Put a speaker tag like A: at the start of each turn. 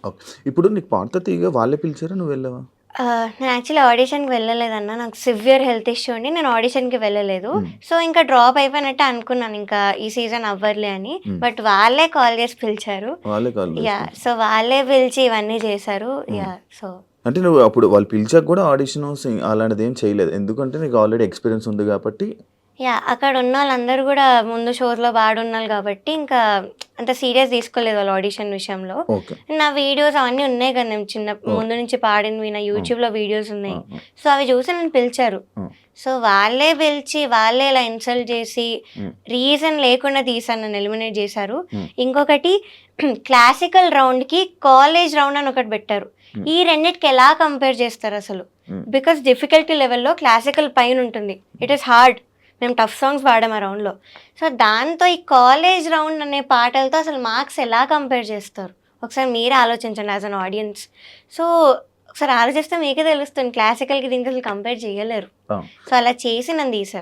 A: Okay. ఇప్పుడు నీకు 'పాడుతా తీగ' వాళ్ళే పిలిచారా? నువ్వు వెళ్ళావా?
B: నేను యాక్చువల్లీ ఆడిషన్‌కి వెళ్ళలేదన్న. నాకు సివియర్ హెల్త్ ఇష్యూ ఉండి నేను ఆడిషన్‌కి వెళ్ళలేదు.
A: హ్మ్.
B: సో, ఇంకా డ్రాప్ అయిపోయినట్టే అనుకున్నాను. ఇంకా ఈ సీజన్ అవ్వదులే అని.
A: హ్మ్.
B: బట్ వాళ్ళే కాల్ చేసి పిలిచారు.
A: వాళ్ళే కాల్ చేసి పిలిచారు.
B: సో, వాళ్ళే పిలిచి ఇవన్నీ చేశారు.
A: హ్మ్.
B: సో
A: అంటే నువ్వు అప్పుడు వాళ్ళు పిలిచాక కూడా ఆడిషను, అలాంటిదేం చేయలేదు. ఎందుకంటే నీకు ఆల్రెడీ ఎక్స్‌పీరియన్స్ ఉంది గాబట్టి.
B: అక్కడ ఉన్నోళ్ళందరూ గూడా ముందు షోస్‌లో పాడున్నోళ్ళు గాబట్టి, ఇంకా అంత సీరియస్ తీసుకోలేదు వాళ్ళు ఆడిషన్ విషయంలో.
A: ఓకే.
B: నా వీడియోస్ అవన్నీ ఉన్నాయి గదా! నేను
A: ఓకే.
B: ముందు నుంచి పాడినవి నా
A: హ్మ్.
B: యూట్యూబ్‌లో వీడియోస్
A: ఆ!
B: ఉన్నాయి.
A: ఆ!
B: సో, అవి చూసి నన్ను పిలిచారు.
A: ఆ!
B: సో, వాళ్ళే పిలిచి, వాళ్ళే ఇలా ఇన్సల్ట్ చేసి,
A: హ్మ్.
B: రీజన్ లేకుండా తీశారు, నన్ను ఎలిమినేట్ చేశారు.
A: హ్మ్.
B: ఇంకొకటి క్లాసికల్ రౌండ్‌కి కాలేజ్ రౌండ్ అని ఒకటి పెట్టారు.
A: హ్మ్.
B: ఈ రెండిటికి ఎలా కంపేర్ చేస్తారసలు?
A: హ్మ్.
B: బికాస్ డిఫికల్టీ లెవెల్‌లో క్లాసికల్ పైనుంటుంది. It is hard. మేము టఫ్ సాంగ్స్ పాడాం ఆ రౌండ్‌లో. సో, దాంతో ఈ కాలేజ్ రౌండ్ అనే పాటలతో అసలు మార్క్స్ ఎలా కంపేర్ చేస్తారు? ఒకసారి మీరే ఆలోచించండి యాస్ ఎన్ ఆడియన్స్. సో, ఒకసారి ఆలోచిస్తే మీకే తెలుస్తుంది క్లాసికల్‌కి దీనికి అసలు కంపేర్ చేయలేరు.
A: ఆ!
B: సో, అలా చేసి నన్ను తీశారు.